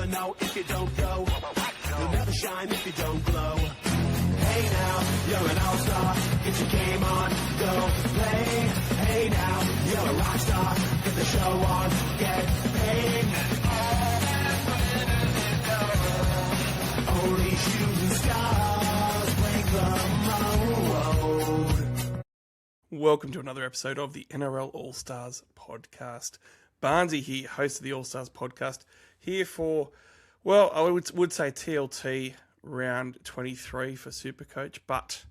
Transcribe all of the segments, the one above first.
never know if you don't go. You'll never shine if you don't glow. Hey now, you're an all-star. Get your game on, go play. Hey now, you're a rock star. Get the show on, get paid. Only shooting stars break the mold. Welcome to another episode of the NRL Allstars podcast. Barnesy here, host of the Allstars podcast, here for, well, I would say TLT round 23 for SuperCoach, but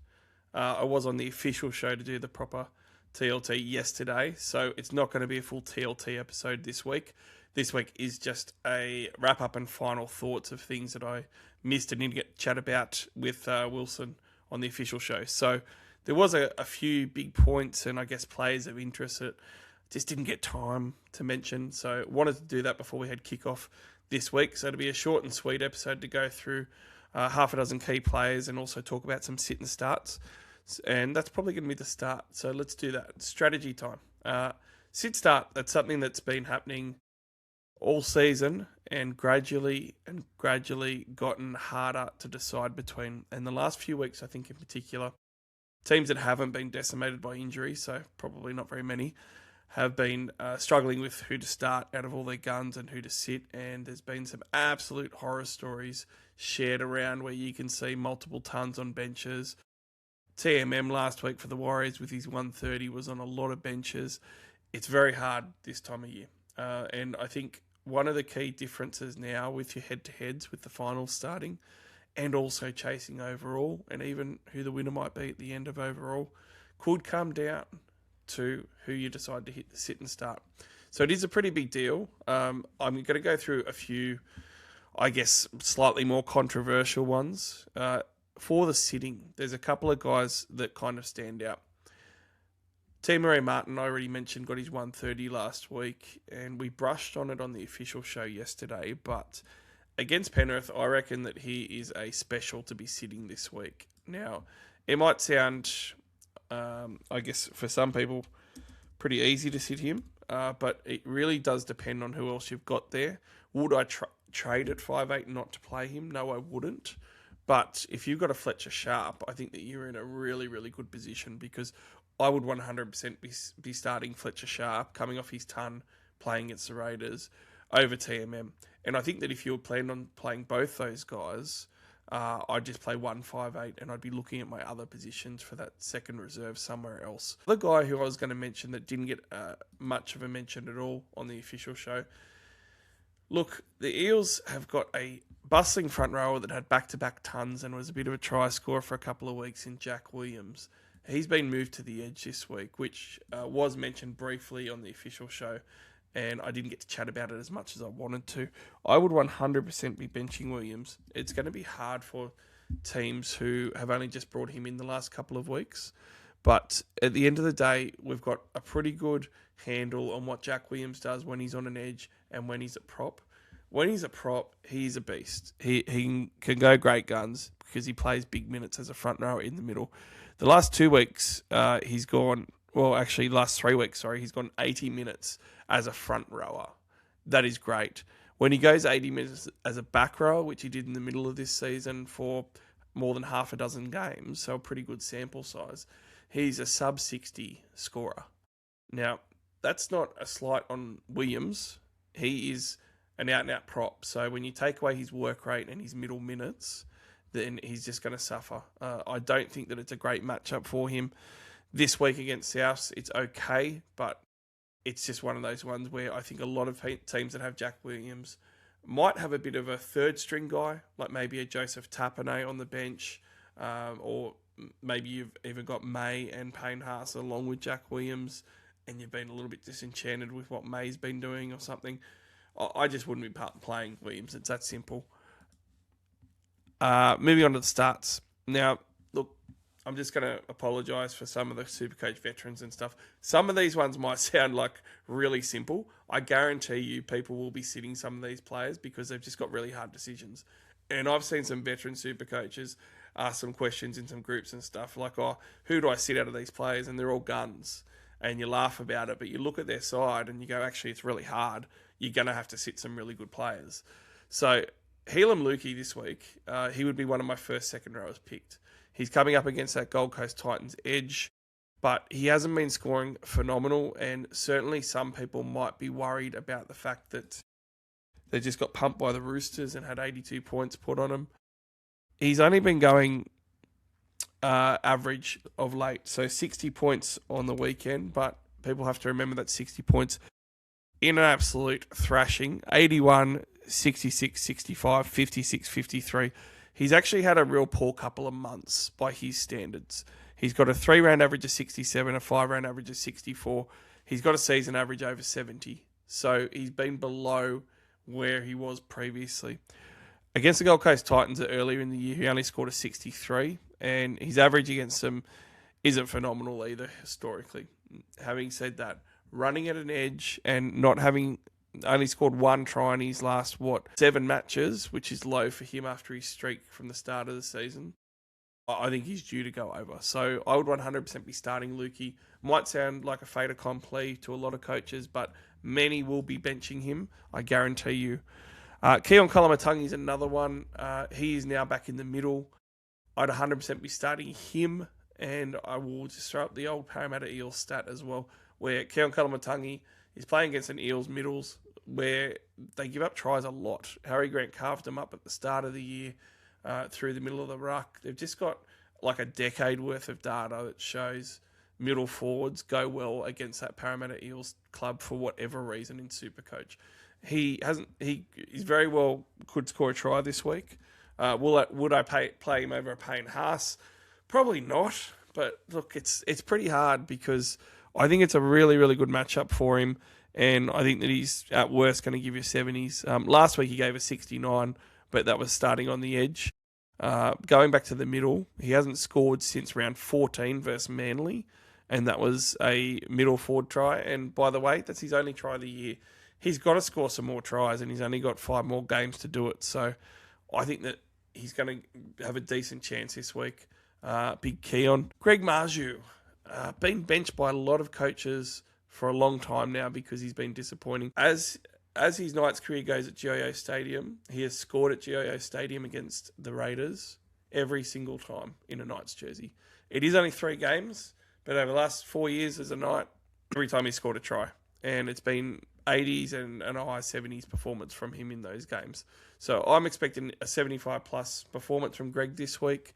I was on the official show to do the proper TLT yesterday, so it's not going to be a full TLT episode this week. This week is just a wrap-up and final thoughts of things that I missed and didn't get to chat about with Wilson on the official show. So there was a few big points and I guess players of interest that just didn't get time to mention. So wanted to do that before we had kickoff this week. So it'll be a short and sweet episode to go through half a dozen key players and also talk about some sit and starts. And that's probably going to be the start. So let's do that. Strategy time. Sit start, that's something that's been happening all season and gradually gotten harder to decide between. And the last few weeks, I think in particular, teams that haven't been decimated by injury, so probably not very many, have been struggling with who to start out of all their guns and who to sit. And there's been some absolute horror stories shared around where you can see multiple tons on benches. TMM last week for the Warriors with his 130 was on a lot of benches. It's very hard this time of year. And I think one of the key differences now with your head-to-heads with the finals starting and also chasing overall and even who the winner might be at the end of overall could come down to who you decide to hit the sit and start. So it is a pretty big deal. I'm going to go through a few, I guess, slightly more controversial ones. For the sitting, there's a couple of guys that kind of stand out. T-Marie Martin, I already mentioned, got his 130 last week, and we brushed on it on the official show yesterday, but against Penrith, I reckon that he is a special to be sitting this week. Now, it might sound, I guess, for some people, pretty easy to sit him, but it really does depend on who else you've got there. Would I trade at 5'8" not to play him? No, I wouldn't. But if you've got a Fletcher Sharp, I think that you're in a really, really good position because I would 100% be starting Fletcher Sharp, coming off his ton, playing against the Raiders, over TMM. And I think that if you were planning on playing both those guys, I'd just play 158 and I'd be looking at my other positions for that second reserve somewhere else. The guy who I was going to mention that didn't get much of a mention at all on the official show. Look, the Eels have got a bustling front rower that had back-to-back tons and was a bit of a try scorer for a couple of weeks in Jack Williams. He's been moved to the edge this week, which was mentioned briefly on the official show, and I didn't get to chat about it as much as I wanted to. I would 100% be benching Williams. It's going to be hard for teams who have only just brought him in the last couple of weeks, but at the end of the day, we've got a pretty good handle on what Jack Williams does when he's on an edge and when he's a prop. When he's a prop, he's a beast. He can go great guns because he plays big minutes as a front rower in the middle. The last 2 weeks, he's gone, well, actually, last 3 weeks, he's gone 80 minutes as a front rower. That is great. When he goes 80 minutes as a back rower, which he did in the middle of this season for more than half a dozen games, so a pretty good sample size, he's a sub-60 scorer. Now, that's not a slight on Williams. He is an out-and-out prop. So when you take away his work rate and his middle minutes, then he's just going to suffer. I don't think that it's a great matchup for him. This week against Souths, it's okay, but it's just one of those ones where I think a lot of teams that have Jack Williams might have a bit of a third-string guy, like maybe a Joseph Tapine on the bench, or maybe you've even got May and Payne Haas along with Jack Williams, and you've been a little bit disenchanted with what May's been doing or something. I just wouldn't be playing Williams. It's that simple. Moving on to the starts. Now, look, I'm just going to apologise for some of the SuperCoach veterans and stuff. Some of these ones might sound like really simple. I guarantee you people will be sitting some of these players because they've just got really hard decisions. And I've seen some veteran SuperCoaches ask some questions in some groups and stuff like, oh, who do I sit out of these players? And they're all guns. And you laugh about it, but you look at their side and you go, actually, it's really hard. You're going to have to sit some really good players. So Helam Lukey this week, he would be one of my first second rowers picked. He's coming up against that Gold Coast Titans edge, but he hasn't been scoring phenomenal, and certainly some people might be worried about the fact that they just got pumped by the Roosters and had 82 points put on him. He's only been going average of late, so 60 points on the weekend, but people have to remember that 60 points in an absolute thrashing. 81, 66, 65, 56, 53. He's actually had a real poor couple of months by his standards. He's got a 3-round average of 67, a 5-round average of 64. He's got a season average over 70. So he's been below where he was previously. Against the Gold Coast Titans earlier in the year, he only scored a 63, and his average against them isn't phenomenal either historically. Having said that, running at an edge and not having only scored one try in his last, 7 matches, which is low for him after his streak from the start of the season, I think he's due to go over. So I would 100% be starting Lukey. Might sound like a fait accompli to a lot of coaches, but many will be benching him, I guarantee you. Keon Kalamatangi is another one. He is now back in the middle. I'd 100% be starting him, and I will just throw up the old Parramatta Eels stat as well, where Keon Kalamatangi is playing against an Eels middles where they give up tries a lot. Harry Grant carved them up at the start of the year through the middle of the ruck. They've just got like a decade worth of data that shows middle forwards go well against that Parramatta Eels club for whatever reason in SuperCoach. He very well could score a try this week. Would I play him over a Payne Haas? Probably not. But look, it's pretty hard because I think it's a really, really good matchup for him. And I think that he's at worst going to give you 70s. Last week he gave a 69, but that was starting on the edge. Going back to the middle, he hasn't scored since round 14 versus Manly, and that was a middle forward try. And by the way, that's his only try of the year. He's got to score some more tries, and he's only got 5 more games to do it. So I think that he's going to have a decent chance this week. Big key on Greg Marju. Been benched by a lot of coaches for a long time now because he's been disappointing. As his Knights career goes at GIO Stadium, he has scored at GIO Stadium against the Raiders every single time in a Knights jersey. It is only 3 games, but over the last 4 years as a Knight, every time he scored a try. And it's been 80s and a high 70s performance from him in those games. So I'm expecting a 75-plus performance from Greg this week.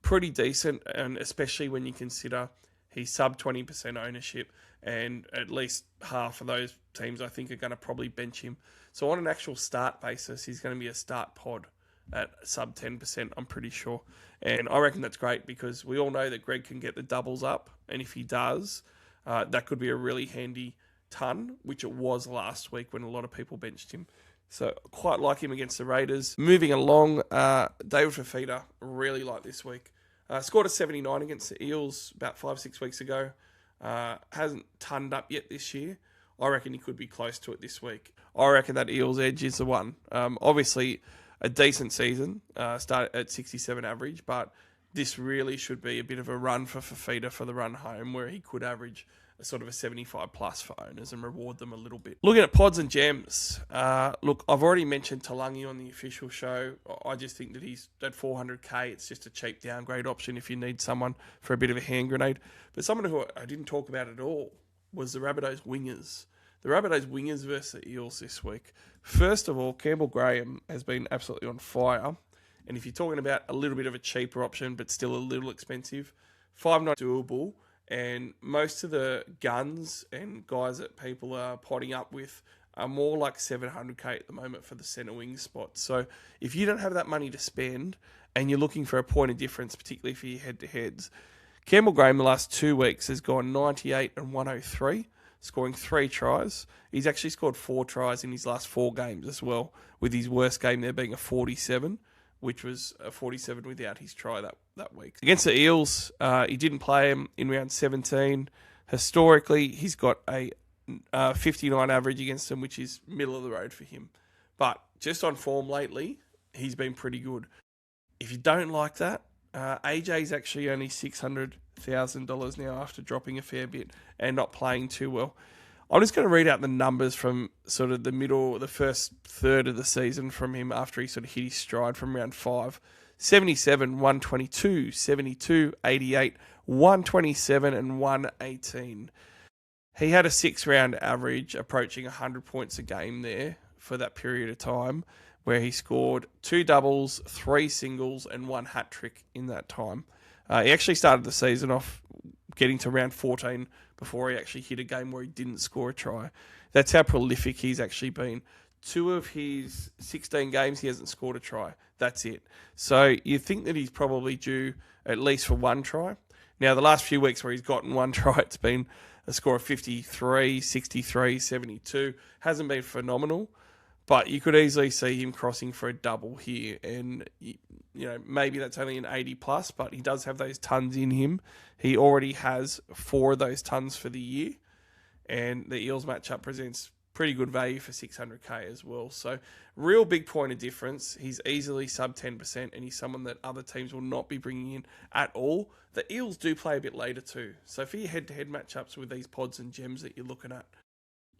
Pretty decent, and especially when you consider he's sub 20% ownership, and at least half of those teams I think are going to probably bench him. So on an actual start basis, he's going to be a start pod at sub 10%, I'm pretty sure. And I reckon that's great because we all know that Greg can get the doubles up, and if he does, that could be a really handy ton, which it was last week when a lot of people benched him. So quite like him against the Raiders. Moving along, David Fafita, really like this week. Scored a 79 against the Eels about 5-6 weeks ago. Hasn't tonned up yet this year. I reckon he could be close to it this week. I reckon that Eels edge is the one. Obviously, a decent season, start at 67 average, but this really should be a bit of a run for Fafita for the run home where he could average a sort of a 75 plus for owners and reward them a little bit. Looking at pods and gems, look, I've already mentioned Talangi on the official show. I just think that he's at 400k. It's just a cheap downgrade option if you need someone for a bit of a hand grenade. But someone who I didn't talk about at all was the Rabbitohs wingers. The Rabbitohs wingers versus the Eels this week. First of all, Campbell Graham has been absolutely on fire. And if you're talking about a little bit of a cheaper option, but still a little expensive, $5.9 doable. And most of the guns and guys that people are potting up with are more like 700k at the moment for the centre wing spot. So if you don't have that money to spend and you're looking for a point of difference, particularly for your head-to-heads, Campbell Graham the last 2 weeks has gone 98 and 103, scoring 3 tries. He's actually scored 4 tries in his last 4 games as well, with his worst game there being a 47, which was a 47 without his try that week. Against the Eels, he didn't play him in round 17. Historically, he's got a 59 average against them, which is middle of the road for him. But just on form lately, he's been pretty good. If you don't like that, AJ's actually only $600,000 now after dropping a fair bit and not playing too well. I'm just going to read out the numbers from sort of the first third of the season from him after he sort of hit his stride from round 5. 77, 122, 72, 88, 127 and 118. He had a 6-round average approaching 100 points a game there for that period of time, where he scored 2 doubles, 3 singles and 1 hat-trick in that time. He actually started the season off getting to round 14 before he actually hit a game where he didn't score a try. That's how prolific he's actually been. 2 of his 16 games, he hasn't scored a try. That's it. So you think that he's probably due at least for 1 try. Now, the last few weeks where he's gotten 1 try, it's been a score of 53, 63, 72. Hasn't been phenomenal, but you could easily see him crossing for a double here. And, maybe that's only an 80 plus, but he does have those tons in him. He already has 4 of those tons for the year. And the Eels matchup presents pretty good value for 600k as well. So real big point of difference. He's easily sub 10% and he's someone that other teams will not be bringing in at all. The Eels do play a bit later too. So for your head-to-head matchups with these pods and gems that you're looking at,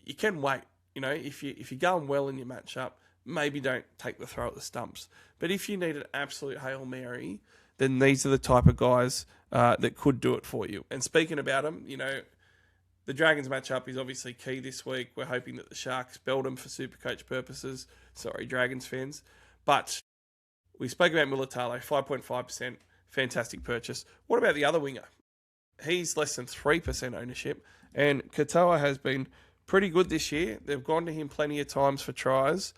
you can wait. If you're going well in your matchup, maybe don't take the throw at the stumps. But if you need an absolute Hail Mary, then these are the type of guys that could do it for you. And speaking about them, the Dragons matchup is obviously key this week. We're hoping that the Sharks belt them for SuperCoach purposes. Sorry, Dragons fans. But we spoke about Mulitalo, 5.5%. Fantastic purchase. What about the other winger? He's less than 3% ownership. And Katoa has been pretty good this year. They've gone to him plenty of times for tries.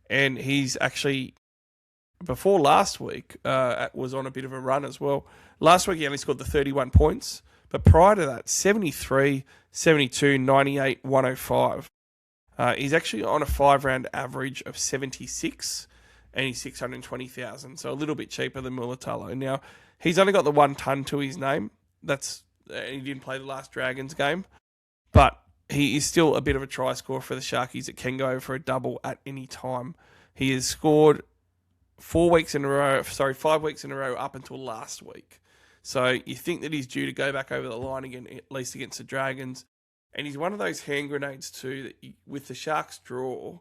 And he's actually, before last week, was on a bit of a run as well. Last week he only scored the 31 points. But prior to that, 73, 72, 98, 105. He's actually on a 5-round average of 76 and he's 620,000. So a little bit cheaper than Mulitalo. Now, he's only got the 1 ton to his name. He didn't play the last Dragons game. But he is still a bit of a try scorer for the Sharkies that can go over for a double at any time. He has scored 5 weeks in a row up until last week. So you think that he's due to go back over the line again, at least against the Dragons. And he's one of those hand grenades too, that with the Sharks draw,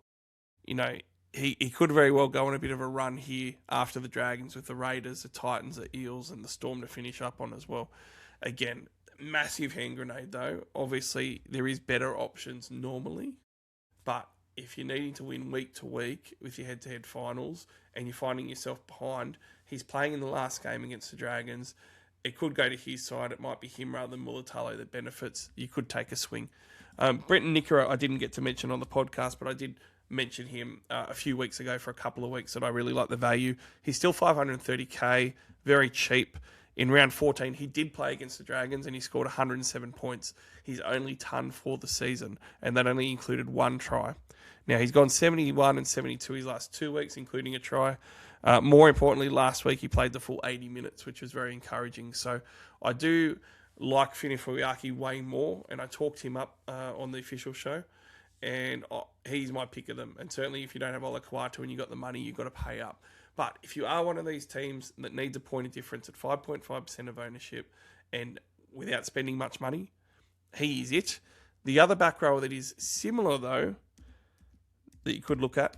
he could very well go on a bit of a run here after the Dragons with the Raiders, the Titans, the Eels, and the Storm to finish up on as well. Again, massive hand grenade though. Obviously, there is better options normally. But if you're needing to win week to week with your head-to-head finals and you're finding yourself behind, he's playing in the last game against the Dragons. It could go to his side. It might be him rather than Mulitalo that benefits. You could take a swing. Brenton Nickero, I didn't get to mention on the podcast, but I did mention him a few weeks ago for a couple of weeks that I really like the value. He's still 530k, very cheap. In round 14, he did play against the Dragons and he scored 107 points. His only ton for the season, and that only included 1 try. Now, he's gone 71 and 72 his last 2 weeks, including a try. More importantly, last week he played the full 80 minutes, which was very encouraging. So I do like Fini Fuiaki way more, and I talked him up on the official show, and he's my pick of them. And certainly if you don't have Ola Kawatu and you've got the money, you've got to pay up. But if you are one of these teams that needs a point of difference at 5.5% of ownership and without spending much money, he is it. The other back rower that is similar, though, that you could look at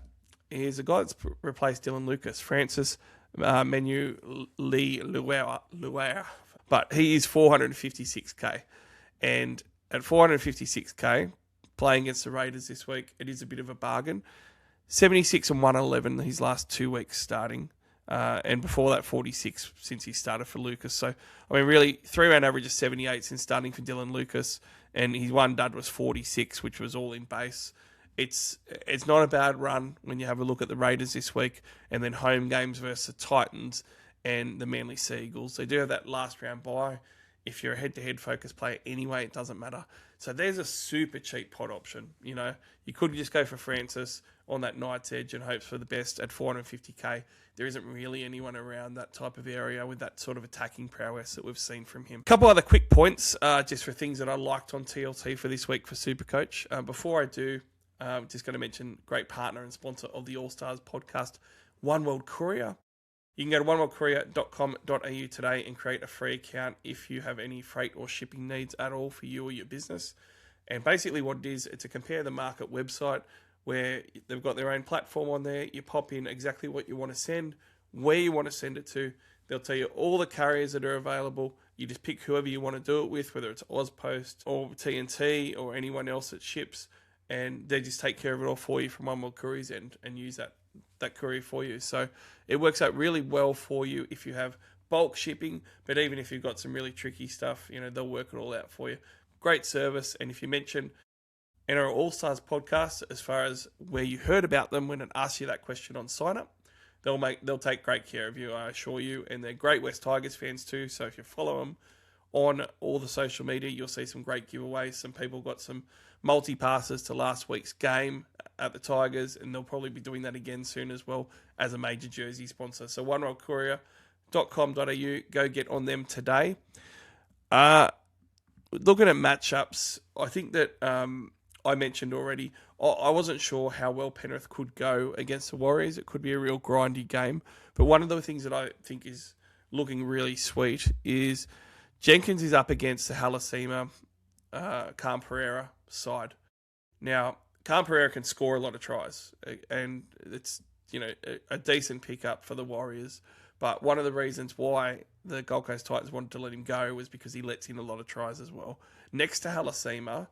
is a guy that's replaced Dylan Lucas, Francis Menu Lee Luer. But he is 456k. And at 456k, playing against the Raiders this week, it is a bit of a bargain. 76 and 111 his last 2 weeks starting. And before that, 46 since he started for Lucas. So, really, 3-round average of 78 since starting for Dylan Lucas. And his 1 dud was 46, which was all in base. It's not a bad run when you have a look at the Raiders this week and then home games versus the Titans and the Manly Sea Eagles. They do have that last round bye. If you're a head-to-head focused player anyway, it doesn't matter. So there's a super cheap pot option. You could just go for Francis on that Knight's Edge and hope for the best at 450k. There isn't really anyone around that type of area with that sort of attacking prowess that we've seen from him. A couple other quick points just for things that I liked on TLT for this week for SuperCoach. Before I do, just going to mention great partner and sponsor of the Allstars podcast, One World Courier. You can go to oneworldcourier.com.au today and create a free account if you have any freight or shipping needs at all for you or your business. And basically what it is, it's a compare the market website where they've got their own platform on there. You pop in exactly what you want to send, where you want to send it to. They'll tell you all the carriers that are available. You just pick whoever you want to do it with, whether it's Ozpost or TNT or anyone else that ships, and they just take care of it all for you from One World Couriers and use that courier for you. So it works out really well for you if you have bulk shipping, but even if you've got some really tricky stuff, they'll work it all out for you. Great service. And if you mention NRL Allstars podcast as far as where you heard about them when it asks you that question on sign up, they'll take great care of you, I assure you. And they're great West Tigers fans too. So if you follow them on all the social media, you'll see some great giveaways. Some people got some multi-passes to last week's game at the Tigers, and they'll probably be doing that again soon as well as a major jersey sponsor. So oneworldcourier.com.au, go get on them today. Looking at matchups, I think that I mentioned already, I wasn't sure how well Penrith could go against the Warriors. It could be a real grindy game. But one of the things that I think is looking really sweet is Jenkins is up against the Halasima Cam Pereira side. Now, Cam Pereira can score a lot of tries, and it's a decent pickup for the Warriors. But one of the reasons why the Gold Coast Titans wanted to let him go was because he lets in a lot of tries as well. Next to Halasima,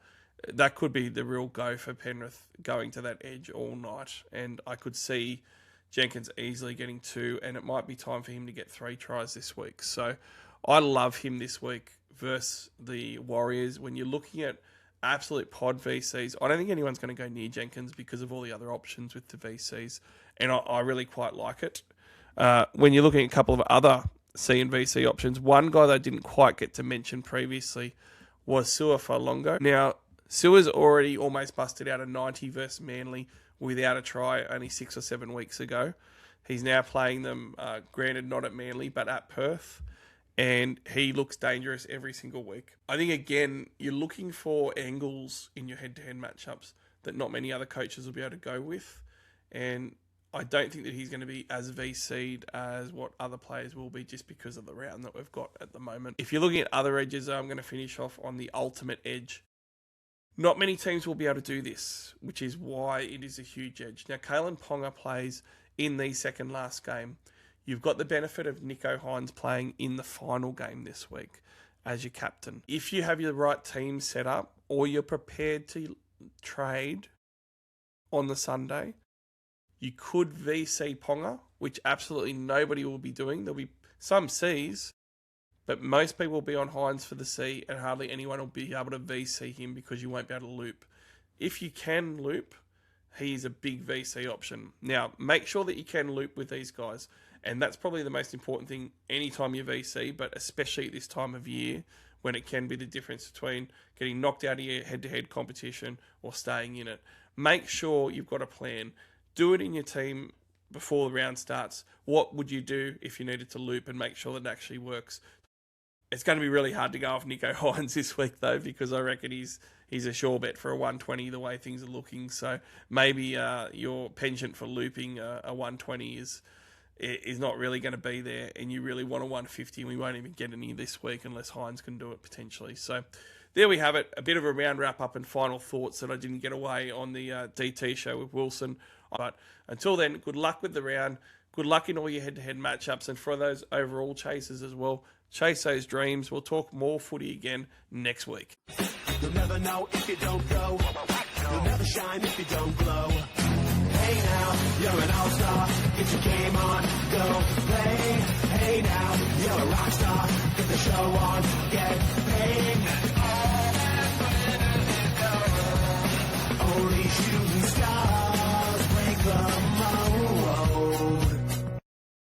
that could be the real go for Penrith, going to that edge all night. And I could see Jenkins easily getting 2, and it might be time for him to get 3 tries this week. So I love him this week versus the Warriors. When you're looking at absolute pod VCs, I don't think anyone's going to go near Jenkins because of all the other options with the VCs. And I really quite like it. When you're looking at a couple of other C and VC options, one guy that I didn't quite get to mention previously was Sua Falongo. Now, Sua's already almost busted out a 90 versus Manly without a try only 6 or 7 weeks ago. He's now playing them, granted not at Manly, but at Perth. And he looks dangerous every single week. I think, again, you're looking for angles in your head-to-head matchups that not many other coaches will be able to go with. And I don't think that he's going to be as VC'd as what other players will be just because of the round that we've got at the moment. If you're looking at other edges, I'm going to finish off on the ultimate edge. Not many teams will be able to do this, which is why it is a huge edge. Now, Kalen Ponga plays in the second last game. You've got the benefit of Nico Hines playing in the final game this week as your captain. If you have your right team set up or you're prepared to trade on the Sunday, you could VC Ponga, which absolutely nobody will be doing. There'll be some Cs, but most people will be on Hines for the C, and hardly anyone will be able to VC him because you won't be able to loop. If you can loop, he's a big VC option. Now, make sure that you can loop with these guys, and that's probably the most important thing anytime you VC, but especially at this time of year when it can be the difference between getting knocked out of your head-to-head competition or staying in it. Make sure you've got a plan. Do it in your team before the round starts. What would you do if you needed to loop, and make sure that it actually works? It's going to be really hard to go off Nico Hines this week, though, because I reckon he's a sure bet for a 120 the way things are looking. So maybe your penchant for looping a 120 is not really going to be there, and you really want a 150, and we won't even get any this week unless Hines can do it potentially. So there we have it, a bit of a round wrap-up and final thoughts that I didn't get away on the DT show with Wilson. But until then, good luck with the round. Good luck in all your head-to-head matchups. And for those overall chasers as well, chase those dreams. We'll talk more footy again next week. You'll never know if you don't go. You'll never shine if you don't glow. Hey now, you're an all-star. Get your game on, go play. Hey now, you're a rock star. Get the show on, get paid.